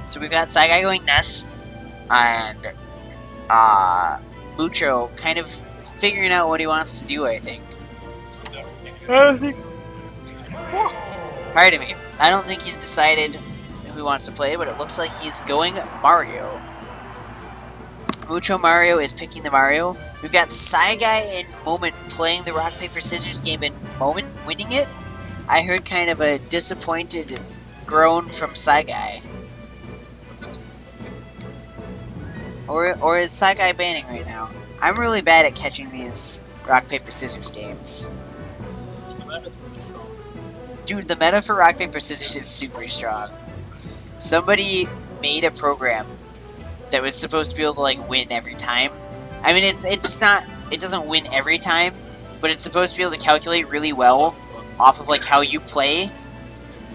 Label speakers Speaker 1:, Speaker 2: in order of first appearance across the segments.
Speaker 1: So we've got Psi-Guy going Nest, and Mucho kind of figuring out what he wants to do, I think. Pardon me. I don't think he's decided who he wants to play, but it looks like he's going Mario. Mucho Mario is picking the Mario. We've got Psi-Guy and Moment playing the rock, paper, scissors game and Moment winning it. I heard kind of a disappointed groan from Psi-Guy. Or is Psi-Guy banning right now? I'm really bad at catching these rock, paper, scissors games. Dude, the meta for rock, paper, scissors is super strong. Somebody made a program that was supposed to be able to like win every time. I mean, it's not, it doesn't win every time, but it's supposed to be able to calculate really well off of like how you play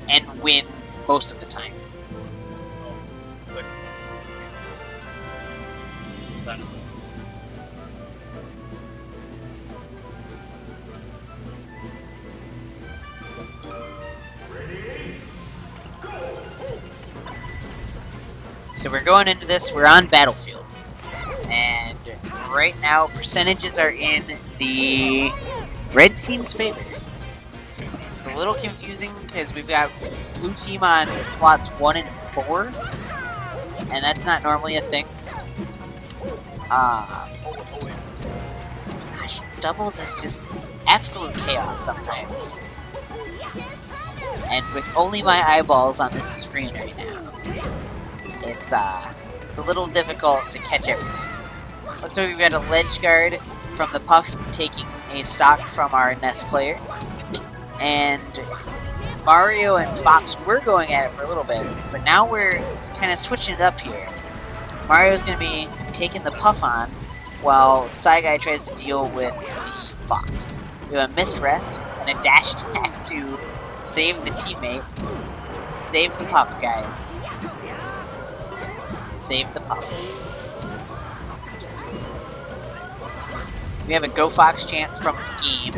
Speaker 1: and win most of the time. So we're going into this, we're on Battlefield. And right now, percentages are in the red team's favor. It's a little confusing because we've got blue team on slots 1 and 4. And that's not normally a thing. Gosh, doubles is just absolute chaos sometimes. And with only my eyeballs on this screen right now, it's a little difficult to catch everything. Looks like we've got a ledge guard from the Puff taking a stock from our Nest player. And Mario and Fox were going at it for a little bit, but now we're kind of switching it up here. Mario's going to be taking the Puff on, while Psi-Guy tries to deal with the Fox. We have a missed rest and a dash attack to save the teammate. Save the Puff, guys. Save the Puff. We have a Go Fox chant from Game.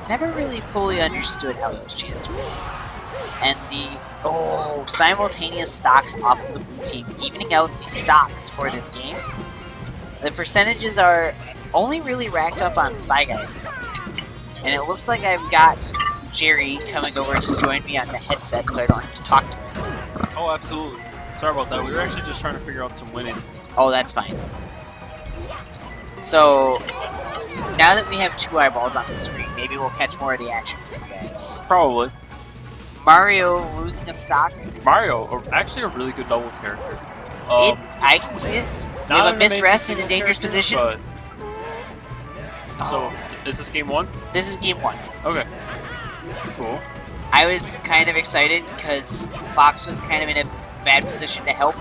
Speaker 1: Never really fully understood how those chants work. And the simultaneous stocks off of the blue team, evening out the stocks for this game. The percentages are only really racked up on Psi-Guy. And it looks like I've got Jerry coming over to join me on the headset so I don't have to talk to myself.
Speaker 2: Oh, absolutely. Sorry about that. We were actually just trying to figure out some winning.
Speaker 1: Oh, that's fine. So, now that we have 2 eyeballs on the screen, maybe we'll catch more of the action for you guys.
Speaker 2: Probably.
Speaker 1: Mario losing a stock.
Speaker 2: Mario, actually a really good double character.
Speaker 1: I can see it. We have a missed rest in a dangerous position.
Speaker 2: But... So, is this game 1?
Speaker 1: This is game 1.
Speaker 2: Okay. Cool.
Speaker 1: I was kind of excited because Fox was kind of in a bad position to help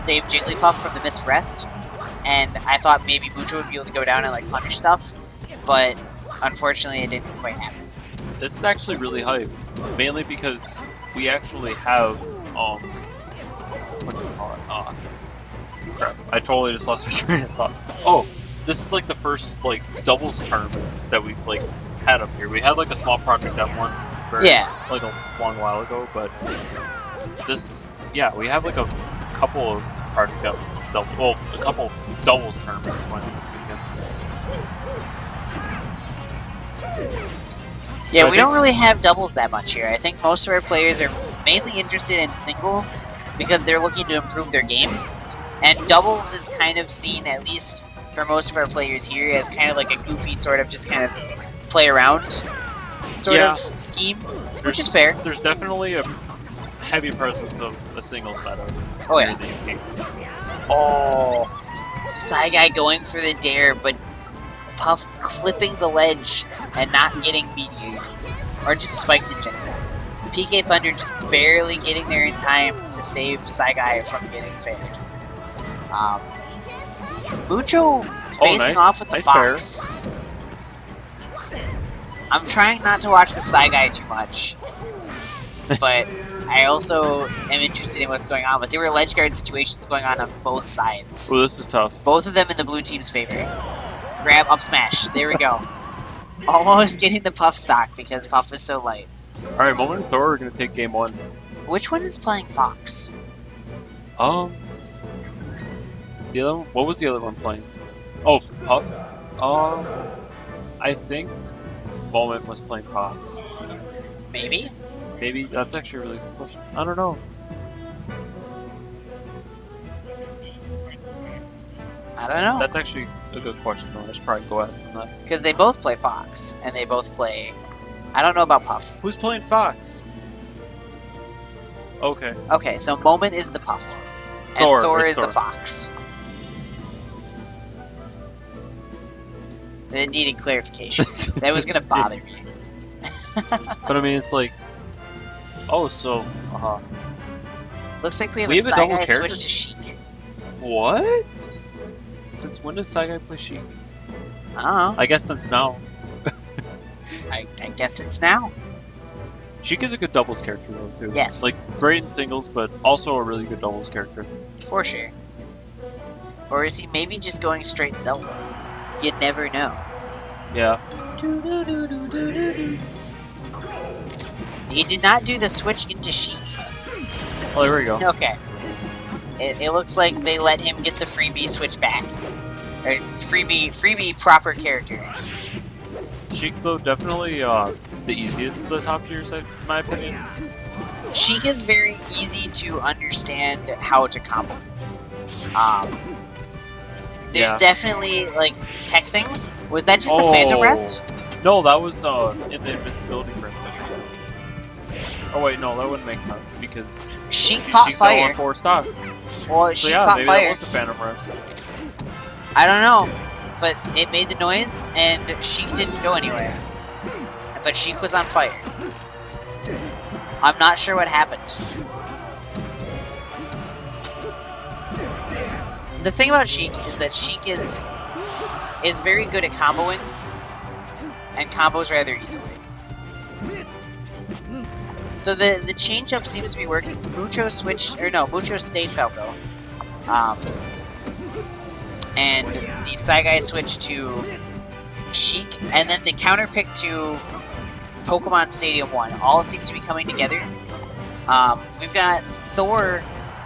Speaker 1: save Jigglypuff from the missed rest. And I thought maybe Mucho would be able to go down and like punish stuff, but unfortunately it didn't quite happen.
Speaker 2: It's actually really hype, mainly because we actually have what do you call it? Crap! I totally just lost my train of thought. Oh, this is like the first like doubles tournament that we've like had up here. We had like a small Project M1 like a long while ago, but this we have like a couple of Project M. Well, a couple doubles tournaments going on this weekend.
Speaker 1: Yeah, we don't really have doubles that much here. I think most of our players are mainly interested in singles because they're looking to improve their game. And doubles is kind of seen, at least for most of our players here, as kind of like a goofy sort of just kind of play around sort of scheme, which is fair.
Speaker 2: There's definitely a heavy presence of a singles meta.
Speaker 1: Oh yeah. Oh, Psi-Guy going for the dare, but Puff clipping the ledge and not getting mediated, or just spiked in general. PK Thunder just barely getting there in time to save Psi-Guy from getting fared. Mucho facing off with the Fox. I'm trying not to watch the Psi-Guy too much, but I also am interested in what's going on, but there were ledge guard situations going on both sides.
Speaker 2: Oh, this is tough.
Speaker 1: Both of them in the blue team's favor. Grab, up smash. There we go. Almost getting the Puff stock because Puff is so light.
Speaker 2: Alright, Moment and Thor are going to take game 1.
Speaker 1: Which one is playing Fox?
Speaker 2: The other one, what was the other one playing? Oh, Puff. I think Moment was playing Fox.
Speaker 1: Maybe.
Speaker 2: Maybe that's actually a really good question. I don't know.
Speaker 1: I don't know.
Speaker 2: That's actually a good question though. I should probably go ask them that.
Speaker 1: Because they both play Fox, and they both play... I don't know about Puff.
Speaker 2: Who's playing Fox? Okay.
Speaker 1: Okay, so Moment is the Puff. And Thor is the Fox. It needed clarification. That was gonna bother me.
Speaker 2: But I mean, it's like... Oh, so...
Speaker 1: Looks like we have
Speaker 2: We
Speaker 1: a
Speaker 2: have a double
Speaker 1: Psi-Guy
Speaker 2: character?
Speaker 1: switch to Sheik.
Speaker 2: What? Since when does Psi-Guy play Sheik?
Speaker 1: I don't know.
Speaker 2: I guess since now.
Speaker 1: I guess it's now.
Speaker 2: Sheik is a good doubles character though too.
Speaker 1: Yes.
Speaker 2: Like great in singles, but also a really good doubles character.
Speaker 1: For sure. Or is he maybe just going straight Zelda? You never know.
Speaker 2: Yeah.
Speaker 1: He did not do the switch into Sheik.
Speaker 2: Oh, there we go.
Speaker 1: Okay. It looks like they let him get the freebie switch back. Or freebie proper character.
Speaker 2: Sheik though definitely the easiest of the top tiers in my opinion.
Speaker 1: Sheik is very easy to understand how to combo. There's definitely like tech things. Was that just a Phantom Rest?
Speaker 2: No, that was in the invisibility ring. Oh wait, no, that wouldn't make sense because
Speaker 1: Sheik caught fire.
Speaker 2: On 4 stock.
Speaker 1: Well,
Speaker 2: So
Speaker 1: Sheik
Speaker 2: yeah,
Speaker 1: caught
Speaker 2: maybe
Speaker 1: fire.
Speaker 2: that was a Phantom Rest.
Speaker 1: I don't know, but it made the noise, and Sheik didn't go anywhere. But Sheik was on fire. I'm not sure what happened. The thing about Sheik is that Sheik is very good at comboing, and combos rather easily. So the change up seems to be working. Mucho switched, or no, Mucho stayed Falco. And the Psi-Guy switched to Sheik, and then the counter pick to Pokemon Stadium 1. All seem to be coming together. We've got Thor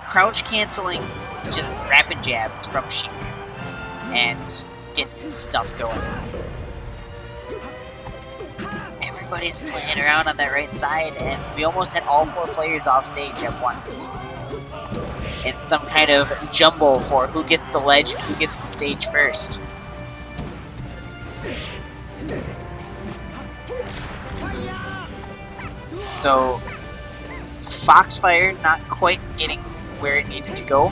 Speaker 1: crouch canceling just rapid jabs from Sheik and get stuff going. Everybody's playing around on that right side, and we almost had all 4 players off stage at once. In some kind of jumble for who gets the ledge and who gets the stage first. So, Foxfire not quite getting where it needed to go.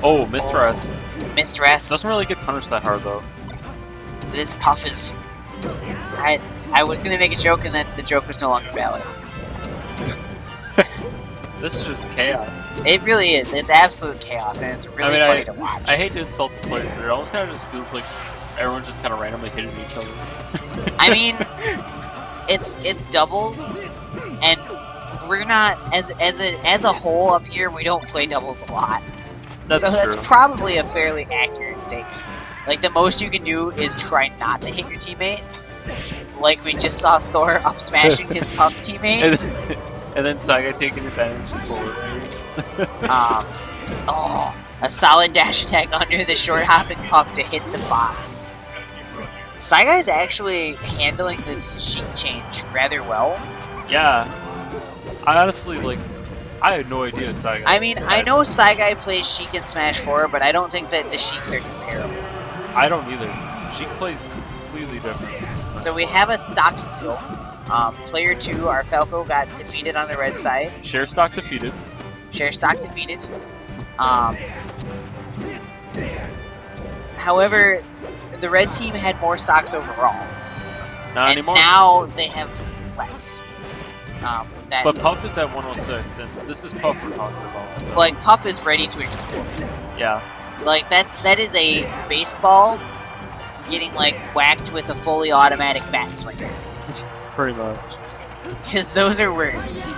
Speaker 2: Oh, missed rest.
Speaker 1: Missed rest.
Speaker 2: Doesn't really get punished that hard though.
Speaker 1: This Puff is... I was gonna make a joke and then the joke was no longer valid.
Speaker 2: This is just chaos.
Speaker 1: It really is. It's absolute chaos, and it's really funny to watch.
Speaker 2: I hate to insult the players, but it almost kind of just feels like everyone's just kind of randomly hitting each other.
Speaker 1: I mean, it's doubles, and we're not as a whole up here. We don't play doubles a lot, that's probably a fairly accurate statement. Like the most you can do is try not to hit your teammate. Like we just saw Thor up smashing his Puff teammate.
Speaker 2: And then Psi-Guy taking advantage of forward.
Speaker 1: Oh, a solid dash attack under the short hopping Puff to hit the Fox. Psi-Guy's actually handling this Sheik change rather well.
Speaker 2: Yeah. I honestly, like, I had no idea Psi-Guy.
Speaker 1: I mean, I know Psi-Guy plays Sheik in Smash 4, but I don't think that the Sheik are comparable.
Speaker 2: I don't either. Sheik plays completely different.
Speaker 1: So we have a stock steal. Player 2, our Falco, got defeated on the red side.
Speaker 2: Share stock defeated.
Speaker 1: Share stock defeated. However, the red team had more stocks overall.
Speaker 2: Not anymore.
Speaker 1: Now they have less.
Speaker 2: But Puff is at 106, and this is Puff we're talking about.
Speaker 1: Like, Puff is ready to explode.
Speaker 2: Yeah.
Speaker 1: Like, that is a baseball getting, like, whacked with a fully automatic bat swinger.
Speaker 2: Pretty much.
Speaker 1: Because those are words.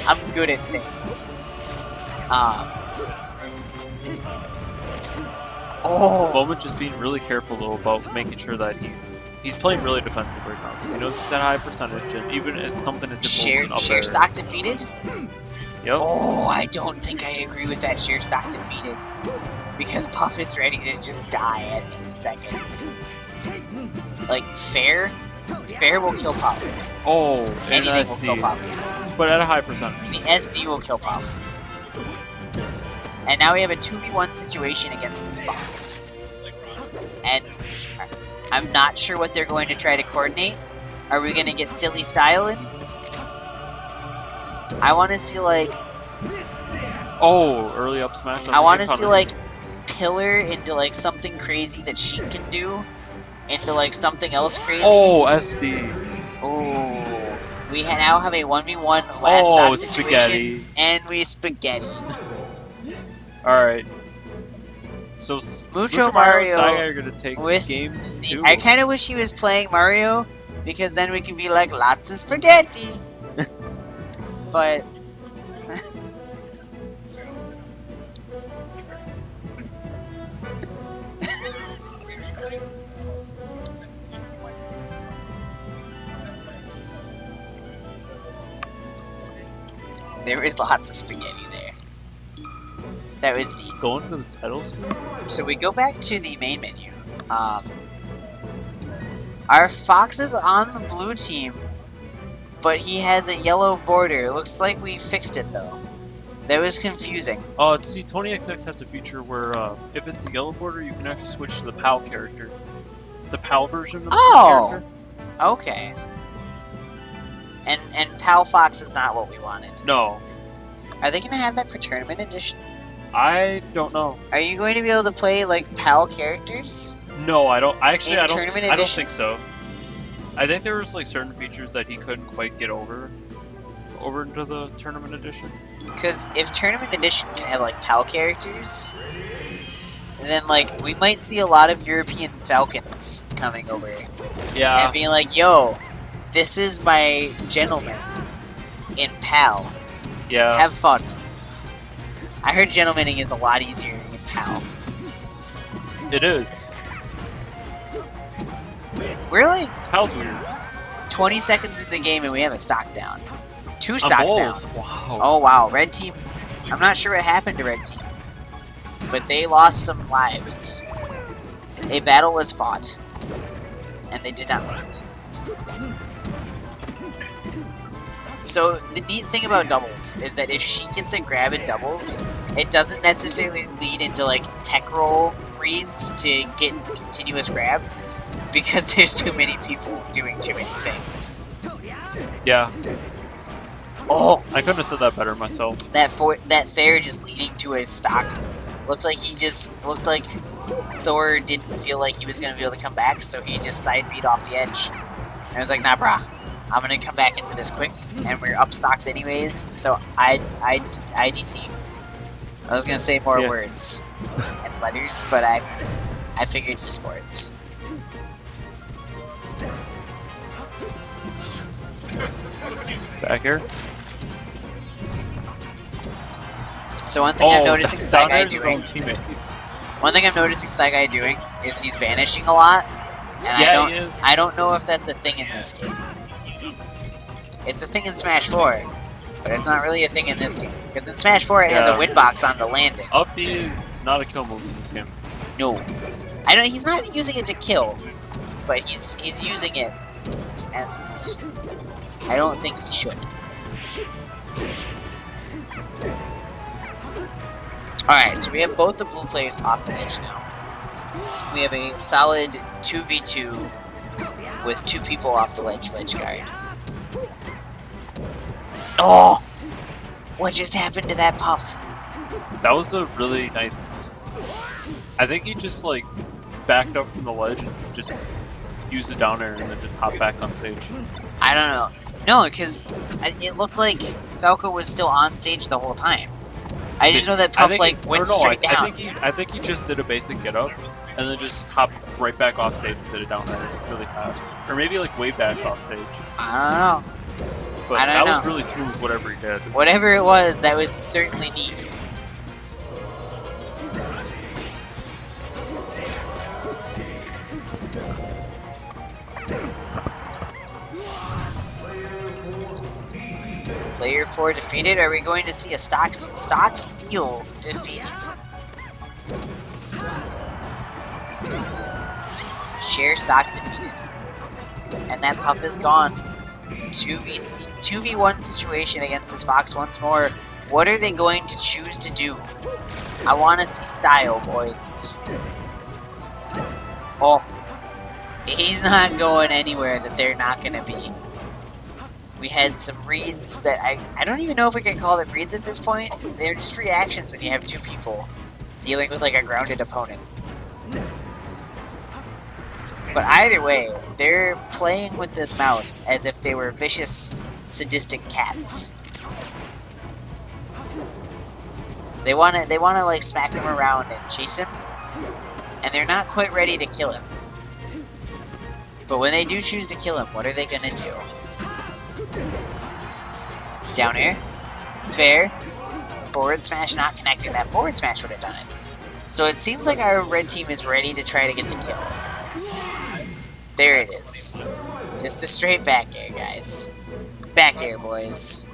Speaker 1: I'm good at things.
Speaker 2: Moment just being really careful though about making sure that he's playing really defensive right now. He knows that high percentage, and even if something is
Speaker 1: Share stock defeated.
Speaker 2: Yep.
Speaker 1: Oh, I don't think I agree with that sheer stock defeated. Because Puff is ready to just die at any second. Like, Fair will kill Puff.
Speaker 2: Oh, and
Speaker 1: Anything will kill
Speaker 2: SD.
Speaker 1: Puff.
Speaker 2: But at a high percent.
Speaker 1: The SD will kill Puff. And now we have a 2v1 situation against this Fox. And I'm not sure what they're going to try to coordinate. Are we going to get silly styling? I want to see, like...
Speaker 2: Oh, early up smash.
Speaker 1: I want to see, like, Pillar into, like, something crazy that she can do. Into, like, something else crazy.
Speaker 2: Oh, SD.
Speaker 1: Oh. We now have a 1v1 last stock situation.
Speaker 2: Spaghetti.
Speaker 1: And we spaghettied.
Speaker 2: Alright. So,
Speaker 1: Mucho Mario
Speaker 2: and Psi-Guy are going to take
Speaker 1: with
Speaker 2: game 2.
Speaker 1: I kind of wish he was playing Mario, because then we can be like, lots of spaghetti! But... there was lots of spaghetti there. That was neat.
Speaker 2: Going to the title screen?
Speaker 1: So we go back to the main menu. Our Fox is on the blue team, but he has a yellow border. Looks like we fixed it though. That was confusing.
Speaker 2: See, 20XX has a feature where if it's a yellow border, you can actually switch to the PAL character. The PAL version of the character.
Speaker 1: Okay. And Pal Fox is not what we wanted.
Speaker 2: No.
Speaker 1: Are they gonna have that for Tournament Edition?
Speaker 2: I don't know.
Speaker 1: Are you going to be able to play, like, PAL characters?
Speaker 2: No, I don't. Actually, I
Speaker 1: Tournament
Speaker 2: don't
Speaker 1: Edition?
Speaker 2: think so. I think there was, like, certain features that he couldn't quite get over into the Tournament Edition.
Speaker 1: Because if Tournament Edition can have, like, PAL characters, then, like, we might see a lot of European Falcons coming over.
Speaker 2: Yeah.
Speaker 1: And being like, yo, this is my gentleman in PAL.
Speaker 2: Yeah.
Speaker 1: Have fun. I heard gentlemaning is a lot easier in PAL.
Speaker 2: It is.
Speaker 1: We're like
Speaker 2: PAL's weird.
Speaker 1: 20 seconds into the game and we have a stock down. 2 stocks down.
Speaker 2: Wow.
Speaker 1: Oh wow, red team. I'm not sure what happened to red team, but they lost some lives. A battle was fought, and they did not win it. So the neat thing about doubles is that if she gets a grab in doubles, it doesn't necessarily lead into like tech roll reads to get continuous grabs, because there's too many people doing too many things.
Speaker 2: Yeah.
Speaker 1: Oh,
Speaker 2: I couldn't have said that better myself.
Speaker 1: that fair just leading to a stock. Looked like Thor didn't feel like he was gonna be able to come back, so he just side beat off the edge. And I was like, nah, brah. I'm gonna come back into this quick, and we're up stocks anyways, so IDC. I was gonna say more words and letters, but I figured esports.
Speaker 2: Back here.
Speaker 1: So one thing I'm noticing Psi-Guy doing,
Speaker 2: teammate.
Speaker 1: one thing I'm noticing Psi-Guy doing is he's vanishing a lot, and
Speaker 2: Yeah, he is.
Speaker 1: I don't know if that's a thing in this game. It's a thing in Smash 4, but it's not really a thing in this game. Because in Smash 4 it has a win box on the landing.
Speaker 2: Up B is not a kill move in this game.
Speaker 1: No. I know he's not using it to kill, but he's using it, and I don't think he should. Alright, so we have both the blue players off the bench now. We have a solid 2v2 with 2 people off the ledge guard. Oh! What just happened to that Puff?
Speaker 2: That was a really nice... I think he just, like, backed up from the ledge and just used the down air and then just hopped back on stage.
Speaker 1: I don't know. No, because it looked like Falco was still on stage the whole time. I just know that Puff, like, went straight down.
Speaker 2: I think he just did a basic get up and then just hopped right back off stage and did a down air really fast. Or maybe, like, way back off stage.
Speaker 1: I don't know.
Speaker 2: But that was really smooth, whatever he did.
Speaker 1: Whatever it was, that was certainly neat. Layer 4 defeated. Are we going to see a stock steal? Stock steal defeated. Share stock defeated. And that pup is gone. 2v1 situation against this fox once more. What are they going to choose to do? I want it to style, boys. Oh. He's not going anywhere that they're not going to be. We had some reads that I don't even know if we can call them reads at this point. They're just reactions when you have two people dealing with like a grounded opponent. But either way, they're playing with this mount as if they were vicious, sadistic cats. They wanna like smack him around and chase him, and they're not quite ready to kill him. But when they do choose to kill him, what are they gonna do? Down air, fair, forward smash not connecting. That forward smash would have done it. So it seems like our red team is ready to try to get the kill. There it is. Just a straight back air, guys. Back air, boys.